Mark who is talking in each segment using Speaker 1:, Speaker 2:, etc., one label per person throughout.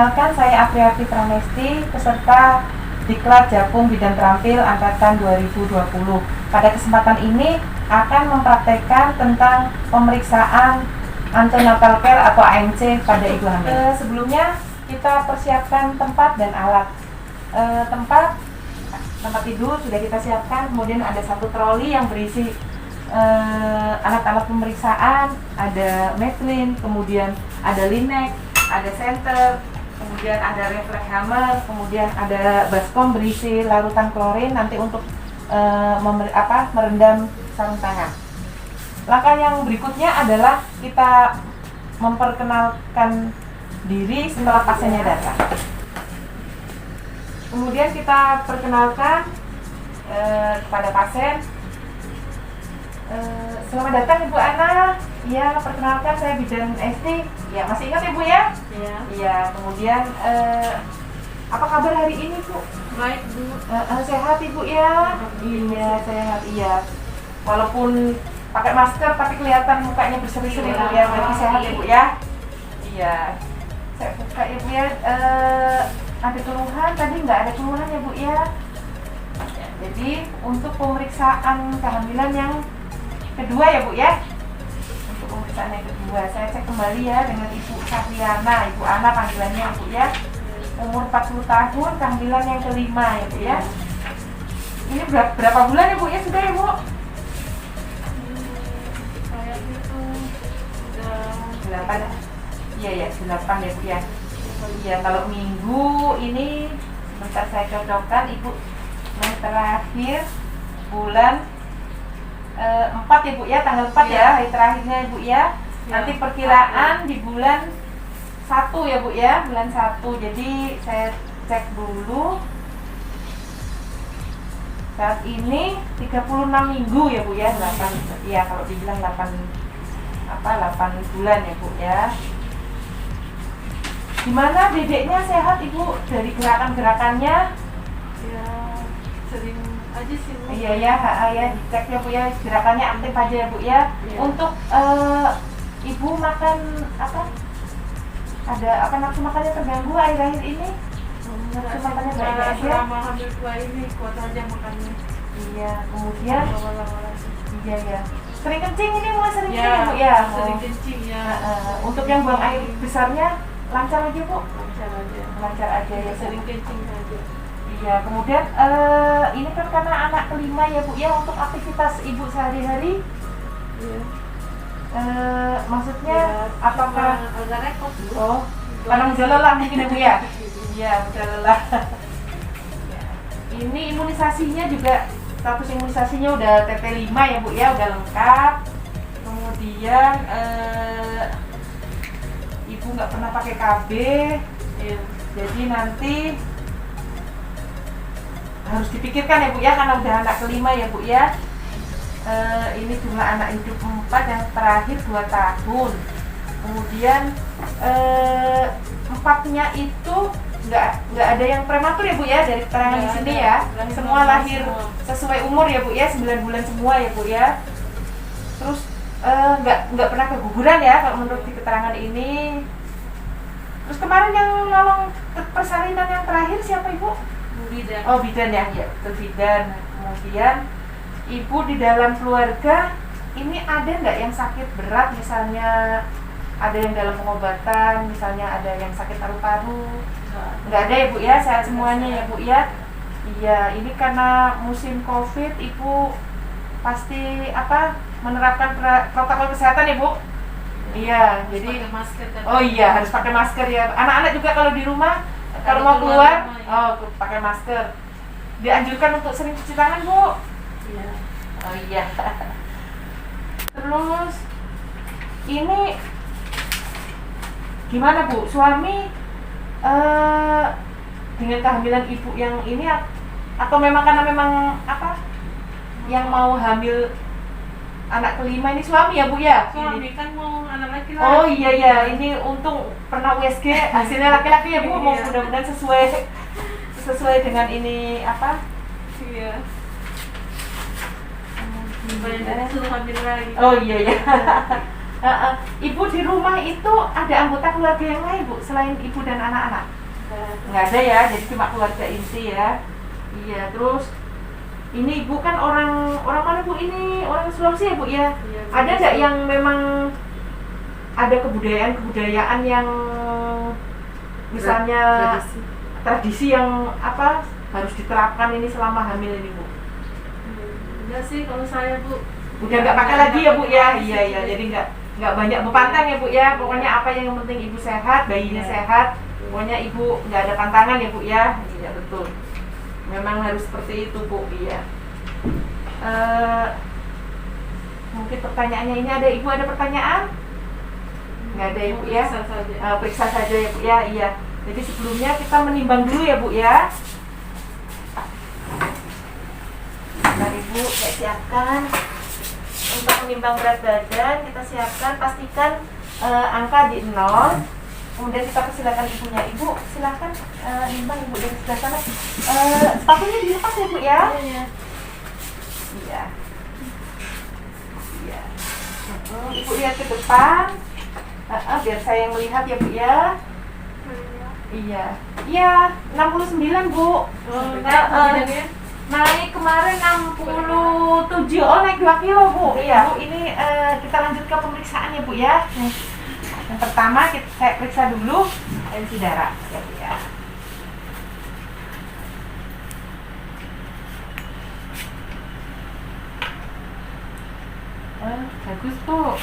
Speaker 1: Perkenalkan, saya Apriati Pranesti, peserta Diklat Japung Bidan Terampil Angkatan 2020. Pada kesempatan ini akan mempraktekkan tentang pemeriksaan antenatal care atau ANC pada ibu hamil. Sebelumnya kita persiapkan tempat dan alat. Tempat tidur sudah kita siapkan, kemudian ada satu troli yang berisi alat-alat pemeriksaan, ada Medline, kemudian ada Linex, ada senter, kemudian ada reflex hammer, kemudian ada baskom berisi larutan klorin nanti untuk merendam sarung tangan. Langkah yang berikutnya adalah kita memperkenalkan diri setelah pasiennya datang. Kemudian kita perkenalkan kepada pasien. Selamat datang Ibu Ana. Ya, perkenalkan saya Bidan Esti. Ya, masih ingat Ibu ya?
Speaker 2: Iya.
Speaker 1: Iya. Kemudian apa kabar hari ini Bu?
Speaker 2: Baik Bu.
Speaker 1: Sehat Ibu ya? Iya, sehat. Iya. Walaupun pakai masker tapi kelihatan mukanya berseri-seri Ibu ya. Berarti sehat Ibu ya? Iya. Saya buka Ibu ya. Ada keluhan? Tadi nggak ada keluhan ya Bu ya? Jadi untuk pemeriksaan kehamilan yang kedua ya Bu ya. Untuk pemeriksaan yang kedua saya cek kembali ya dengan Ibu Sahriana, Ibu Ana panggilannya ya Bu ya. Umur 40 tahun, kehamilan yang kelima ya Bu ya. Ini berapa bulan ya Bu ya sudah ya Bu?
Speaker 2: Saya itu sudah
Speaker 1: 8. Iya ya, 8 ya Bu ya. Iya, kalau minggu ini sebentar saya cocokkan Ibu yang terakhir bulan 4 ya Bu ya, tanggal 4 ya, hari terakhirnya Ibu ya. Nanti perkiraan di bulan 1 ya Bu ya, bulan 1. Jadi saya cek dulu. Saat ini 36 minggu ya Bu ya, 8. Iya, kalau dibilang 8 bulan ya Bu ya. Gimana dedeknya sehat Ibu dari gerakan-gerakannya?
Speaker 2: ya sering aja sih Bu.
Speaker 1: Iya ya, ya dicek ya Bu ya, gerakannya aktif aja ya Bu ya.
Speaker 2: Iya.
Speaker 1: Untuk Ibu makan apa? Ada apa nafsu makannya terganggu akhir-akhir ini? Nafsu makannya baik-baik aja?
Speaker 2: Selama hamil 2 ini kuat aja makannya.
Speaker 1: Iya, kemudian
Speaker 2: Awal-awal aja.
Speaker 1: iya ya. Sering kencing ini mulai sering
Speaker 2: Ya,
Speaker 1: kencing Bu ya?
Speaker 2: sering kencing ya.
Speaker 1: Untuk yang buang air besarnya lancar aja Bu?
Speaker 2: Lancar aja.
Speaker 1: Lancar aja ya Bu.
Speaker 2: Sering kencing aja.
Speaker 1: Iya, kemudian ini kan karena anak kelima ya Bu ya, untuk aktivitas Ibu sehari-hari
Speaker 2: Iya.
Speaker 1: maksudnya
Speaker 2: Ya,
Speaker 1: apakah
Speaker 2: agak repot Bu.
Speaker 1: oh karena udah lelah mungkin ya Bu ya? Iya, udah lelah. Ini imunisasinya juga, status imunisasinya udah TT5 ya Bu ya, udah lengkap. Kemudian Ibu nggak pernah pakai KB,
Speaker 2: Iya.
Speaker 1: jadi nanti harus dipikirkan ya Bu ya, karena udah anak kelima ya Bu ya. Ini jumlah anak hidup 4, yang terakhir 2 tahun. Kemudian 4-nya itu nggak ada yang prematur ya Bu ya, dari keterangan di sini ya. Semua lahir sesuai umur ya Bu ya, 9 bulan semua ya Bu ya. Terus nggak pernah keguguran ya kalau menurut di keterangan ini. Terus kemarin yang nolong persalinan yang terakhir siapa Ibu?
Speaker 2: Bidan.
Speaker 1: Oh, bidan ya, ya betul bidan. Kemudian Ibu di dalam keluarga ini ada nggak yang sakit berat, misalnya ada yang dalam pengobatan, misalnya ada yang sakit paru-paru? Nggak ada ya Bu ya, sehat semuanya ya Bu ya. Iya, ini karena musim COVID, Ibu pasti menerapkan protokol kesehatan ya Bu. Iya, jadi
Speaker 2: pakai masker kan.
Speaker 1: oh iya, harus pakai masker ya. Anak-anak juga kalau di rumah kalau mau keluar, pakai masker. Dianjurkan untuk sering cuci tangan Bu.
Speaker 2: Iya.
Speaker 1: Oh iya. Terus ini gimana Bu? Suami dengan kehamilan Ibu yang ini atau memang karena memang yang mau hamil anak kelima ini suami ya Bu ya?
Speaker 2: Suami kan mau anak laki-laki.
Speaker 1: Oh iya ya, ini untung pernah USG hasilnya laki-laki ya Bu. Mau
Speaker 2: Iya.
Speaker 1: mudah-mudahan sesuai dengan ini
Speaker 2: Iya. Banyak suruh hamil lagi.
Speaker 1: Oh iya ya. Ibu di rumah itu ada anggota keluarga yang lain, Bu, selain ibu dan anak-anak? Nggak ada ya, jadi cuma keluarga inti ya. Iya, terus ini ibu kan orang mana, Bu? Ini orang Sulawesi ya, Bu ya?
Speaker 2: Iya,
Speaker 1: Ada nggak yang memang ada kebudayaan yang misalnya tradisi yang apa harus diterapkan ini selama hamil ini, Bu?
Speaker 2: Enggak sih kalau saya, Bu.
Speaker 1: Udah nggak pakai lagi ya, Bu ya? Iya, jadi nggak banyak pantang ya, Bu ya. Pokoknya apa yang penting ibu sehat, bayinya sehat. Pokoknya ibu nggak ada pantangan ya, Bu ya. Iya, betul. Memang harus seperti itu, Bu. Iya. Mungkin pertanyaannya ini ada, Ibu ada pertanyaan? Nggak ada ya, Bu ya.
Speaker 2: Periksa saja.
Speaker 1: Periksa saja ya, Bu ya. Iya. Jadi sebelumnya kita menimbang dulu ya, Bu ya. Nah, Ibu saya siapkan untuk menimbang berat badan. Kita siapkan, pastikan angka di 0. Kemudian kita persilakan ibunya. Ibu silakan nimbang, Ibu dari sebelah sana. Sepatunya dilepas ya, Bu ya.
Speaker 2: Iya.
Speaker 1: Iya. Iya. Ibu lihat ke depan. Biar saya yang melihat ya, Bu ya. Iya. Iya, 69, Bu. Naik kemarin 67. Oh, naik 2 kilo, Bu. Iya, Bu. Ini kita lanjut ke pemeriksaan ya, Bu ya. Yang pertama saya periksa dulu tensi darah ya, Bu ya. Bagus, Bu.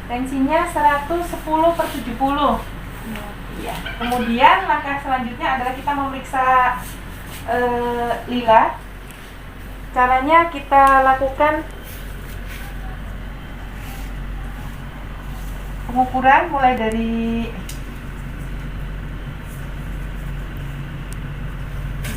Speaker 1: Tensinya 110/70. Iya. Kemudian langkah selanjutnya adalah kita memeriksa lila. Caranya kita lakukan pengukuran mulai dari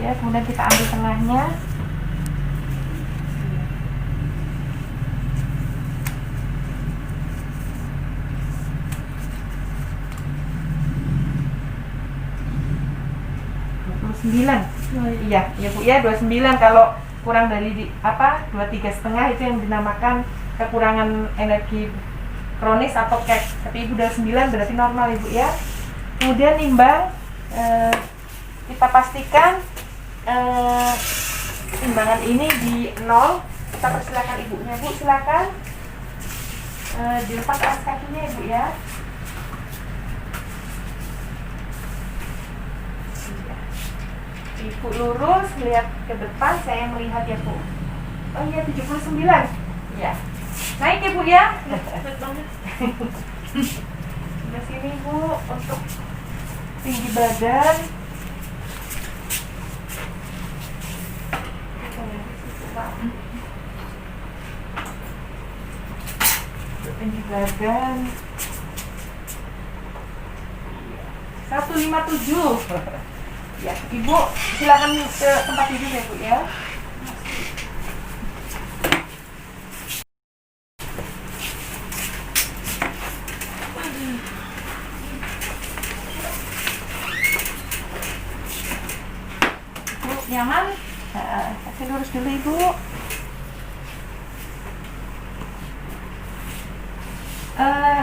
Speaker 1: ya, kemudian kita ambil tengahnya. Iya, ya, Bu ya, 29. Kalau kurang dari 23,5 itu yang dinamakan kekurangan energi kronis atau CAC. Tapi Ibu udah 9 berarti normal, Ibu ya. Kemudian nimbang, kita pastikan timbangan ini di 0. Kita persilakan ibunya, Bu, silakan dilepas alas kakinya, Ibu ya. Ibu lurus, lihat ke depan, saya melihat ya, Bu. Oh iya, 79. Ya. Naik ya, Bu ya. Sebelah sini, Bu, untuk tinggi badan. Tinggi badan 157. Ya, Ibu silakan ke tempat tidur ya, Bu ya. Bu, nyaman? Kasih lurus dulu, Ibu.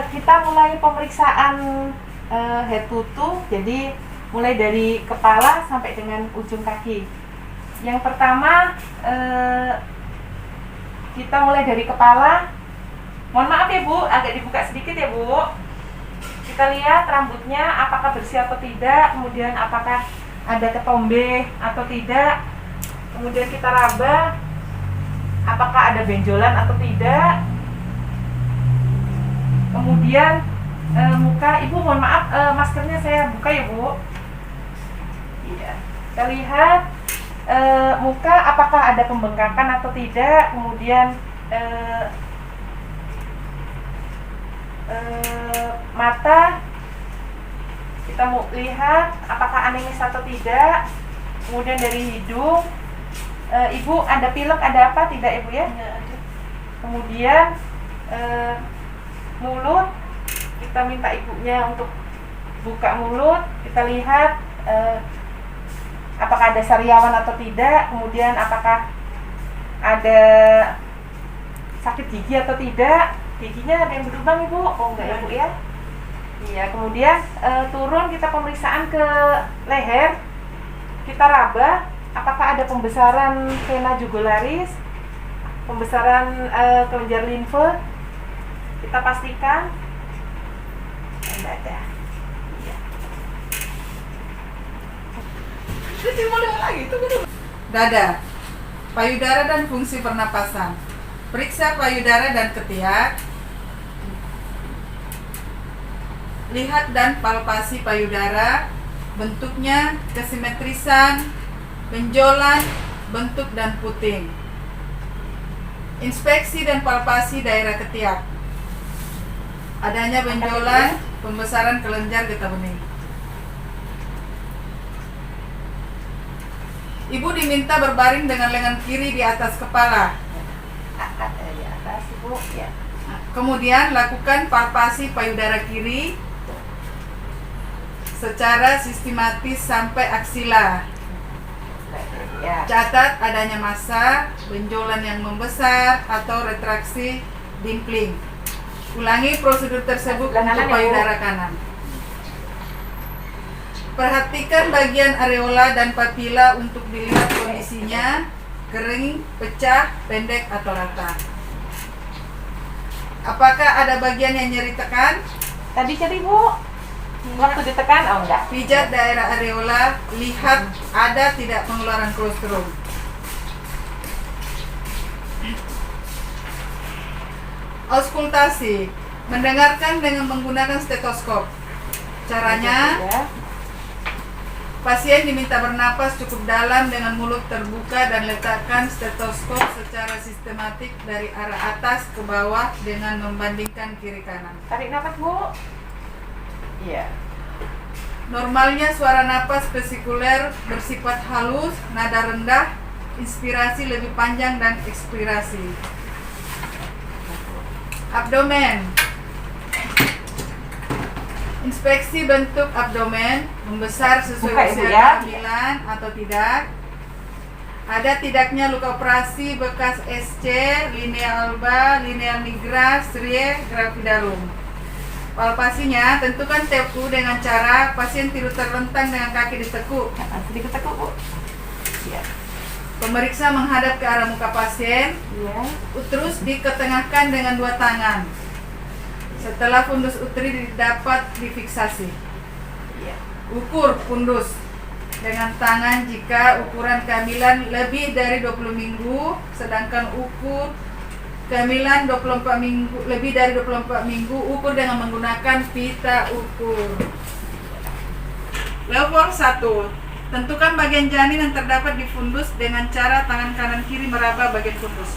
Speaker 1: Kita mulai pemeriksaan head to toe. Jadi mulai dari kepala sampai dengan ujung kaki. Yang pertama kita mulai dari kepala. Mohon maaf ya, Bu, agak dibuka sedikit ya, Bu. Kita lihat rambutnya apakah bersih atau tidak, kemudian apakah ada ketombe atau tidak. Kemudian kita raba apakah ada benjolan atau tidak. Kemudian muka, Ibu mohon maaf, maskernya saya buka ya, Bu. Iya. Kita lihat muka apakah ada pembengkakan atau tidak. Kemudian mata kita mau lihat apakah anemis atau tidak. Kemudian dari hidung, Ibu ada pilek, ada apa tidak, Ibu ya? Kemudian mulut, kita minta ibunya untuk buka mulut, kita lihat apakah ada sariawan atau tidak. Kemudian apakah ada sakit gigi atau tidak. giginya ada yang berlubang Ibu? Oh enggak ya Bu ya? Iya, kemudian turun kita pemeriksaan ke leher, kita raba apakah ada pembesaran vena jugularis, pembesaran kelenjar limfe, kita pastikan enggak ada. Iya.
Speaker 3: Dada, payudara dan fungsi pernapasan. Periksa payudara dan ketiak. Lihat dan palpasi payudara, bentuknya, kesimetrisan, benjolan, bentuk dan puting. Inspeksi dan palpasi daerah ketiak. Adanya benjolan, pembesaran kelenjar getah bening. Ibu diminta berbaring dengan lengan kiri di atas kepala.
Speaker 1: Ada di atas Ibu ya.
Speaker 3: Kemudian lakukan palpasi payudara kiri secara sistematis sampai aksila.
Speaker 1: Ya.
Speaker 3: Catat adanya massa, benjolan yang membesar atau retraksi dimpling. Ulangi prosedur tersebut
Speaker 1: Kanan
Speaker 3: untuk
Speaker 1: ya, Bu.
Speaker 3: payudara kanan. Perhatikan bagian areola dan papila untuk dilihat kondisinya kering, pecah, pendek atau rata. Apakah ada bagian yang nyeri tekan?
Speaker 1: Tadi jadi Bu, waktu ditekan, oh enggak.
Speaker 3: Pijat daerah areola, lihat ada tidak pengeluaran kolostrum. Auskultasi, mendengarkan dengan menggunakan stetoskop. Caranya,
Speaker 1: Ya.
Speaker 3: pasien diminta bernapas cukup dalam dengan mulut terbuka dan letakkan stetoskop secara sistematik dari arah atas ke bawah dengan membandingkan kiri kanan.
Speaker 1: Tarik nafas Bu. Iya.
Speaker 3: Normalnya suara napas vesikuler bersifat halus, nada rendah, inspirasi lebih panjang dan ekspirasi. Abdomen. Inspeksi bentuk abdomen, membesar sesuai
Speaker 1: Buka, Ibu,
Speaker 3: usia
Speaker 1: ya.
Speaker 3: kehamilan atau tidak. Ada tidaknya luka operasi bekas SC, linea alba, linea nigra, strie, gravidarum. Palpasinya, tentukan tepu dengan cara pasien tidur terlentang dengan kaki ditekuk.
Speaker 1: Sedikit tekuk Bu. Iya.
Speaker 3: Pemeriksa menghadap ke arah muka pasien,
Speaker 1: Iya.
Speaker 3: uterus diketengahkan dengan dua tangan. Setelah fundus uteri dapat difiksasi.
Speaker 1: Iya.
Speaker 3: Ukur fundus dengan tangan jika ukuran kehamilan lebih dari 20 minggu, sedangkan ukur kehamilan 24 minggu, lebih dari 24 minggu, ukur dengan menggunakan pita ukur. Level 1. Tentukan bagian janin yang terdapat di fundus dengan cara tangan kanan kiri meraba bagian fundus.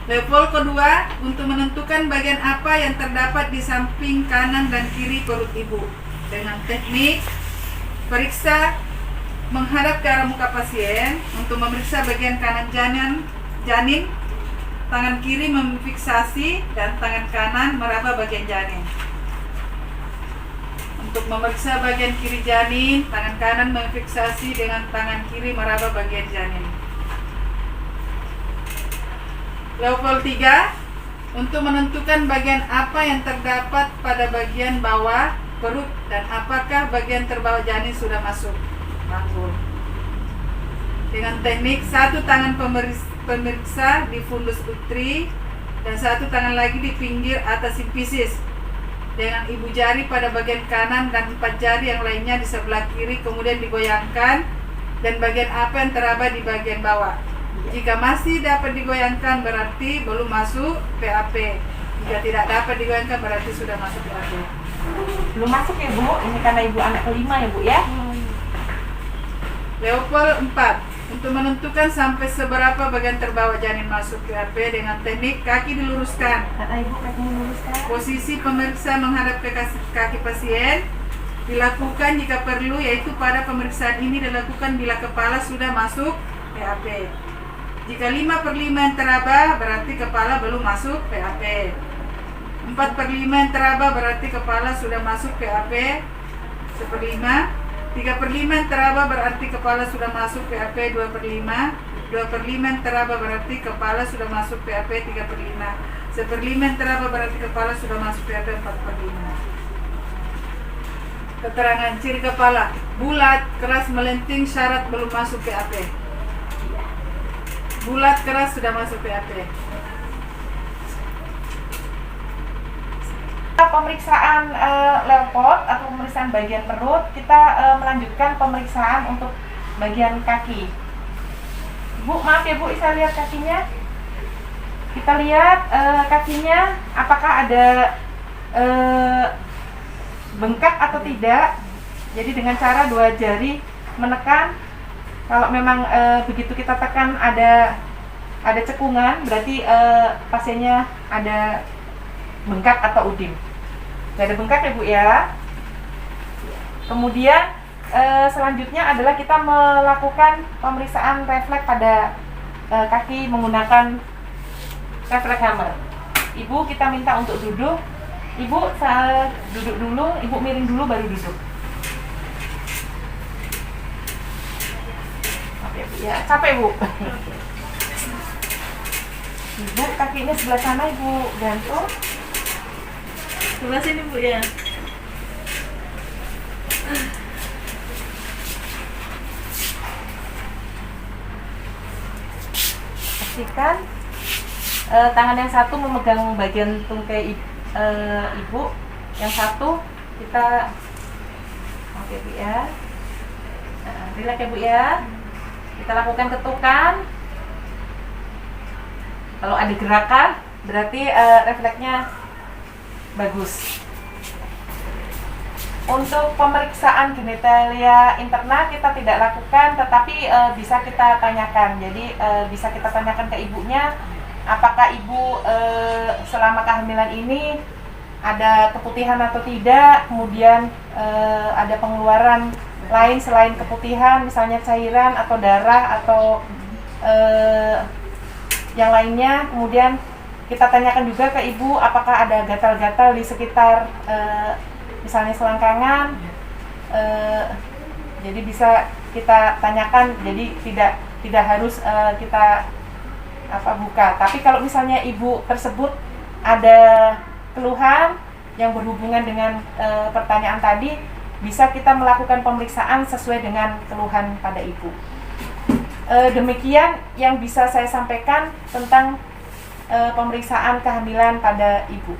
Speaker 3: Level kedua, untuk menentukan bagian apa yang terdapat di samping kanan dan kiri perut ibu. Dengan teknik periksa menghadap ke arah muka pasien untuk memeriksa bagian kanan janin, tangan kiri memfiksasi dan tangan kanan meraba bagian janin. Untuk memeriksa bagian kiri janin, tangan kanan memfiksasi dengan tangan kiri meraba bagian janin. Level 3, untuk menentukan bagian apa yang terdapat pada bagian bawah perut dan apakah bagian terbawah janin sudah masuk panggul. Dengan teknik satu tangan pemeriksa di fundus uteri dan satu tangan lagi di pinggir atas simfisis, dengan ibu jari pada bagian kanan dan 4 jari yang lainnya di sebelah kiri kemudian digoyangkan dan bagian apa yang teraba di bagian bawah. Jika masih dapat digoyangkan berarti belum masuk PAP. Jika tidak dapat digoyangkan berarti sudah masuk PAP.
Speaker 1: Belum masuk ya Bu, ini karena ibu anak kelima ya Bu ya.
Speaker 3: Level 4, untuk menentukan sampai seberapa bagian terbawah janin masuk PAP dengan teknik kaki diluruskan.
Speaker 1: Karena ibu kaki meluruskan.
Speaker 3: Posisi pemeriksa menghadap ke kaki pasien dilakukan jika perlu, yaitu pada pemeriksaan ini dilakukan bila kepala sudah masuk PAP. Jika 5/5 yang teraba berarti kepala belum masuk PAP. 4/5 yang teraba berarti kepala sudah masuk PAP 1/5. 3/5 yang teraba berarti kepala sudah masuk PAP 2/5. 2/5 yang teraba berarti kepala sudah masuk PAP 3/5. 1/5 yang teraba berarti kepala sudah masuk PAP 4/5. Keterangan ciri kepala bulat, keras, melenting, syarat belum masuk PAP. Bulat, keras, sudah masuk PAP.
Speaker 1: Pemeriksaan Leopold atau pemeriksaan bagian perut, kita melanjutkan pemeriksaan untuk bagian kaki. Bu, maaf ya Bu, saya lihat kakinya. Kita lihat kakinya apakah ada bengkak atau tidak. Jadi dengan cara 2 jari menekan. Kalau memang begitu kita tekan ada cekungan, berarti pasiennya ada bengkak atau udim. Gak ada bengkak ya Bu ya. Kemudian selanjutnya adalah kita melakukan pemeriksaan refleks pada kaki menggunakan refleks hammer. Ibu kita minta untuk duduk. Ibu duduk dulu, Ibu miring dulu baru duduk. Oke Bu ya, capek Bu. Ibu kakinya sebelah sana, Ibu gantung.
Speaker 2: Sebelah sini Bu ya.
Speaker 1: Pastikan tangan yang satu memegang bagian tungkai ibu, yang satu kita oke Bu ya. Relax ya Bu ya. Kita lakukan ketukan. Kalau ada gerakan berarti refleksnya bagus. Untuk pemeriksaan genitalia interna kita tidak lakukan, tetapi bisa kita tanyakan. Jadi bisa kita tanyakan ke ibunya, apakah ibu selama kehamilan ini ada keputihan atau tidak, kemudian ada pengeluaran lain selain keputihan, misalnya cairan atau darah atau yang lainnya. Kemudian kita tanyakan juga ke ibu apakah ada gatal-gatal di sekitar misalnya selangkangan. Jadi bisa kita tanyakan, jadi tidak harus kita buka. Tapi kalau misalnya ibu tersebut ada keluhan yang berhubungan dengan pertanyaan tadi, bisa kita melakukan pemeriksaan sesuai dengan keluhan pada ibu. Demikian yang bisa saya sampaikan tentang pemeriksaan kehamilan pada ibu.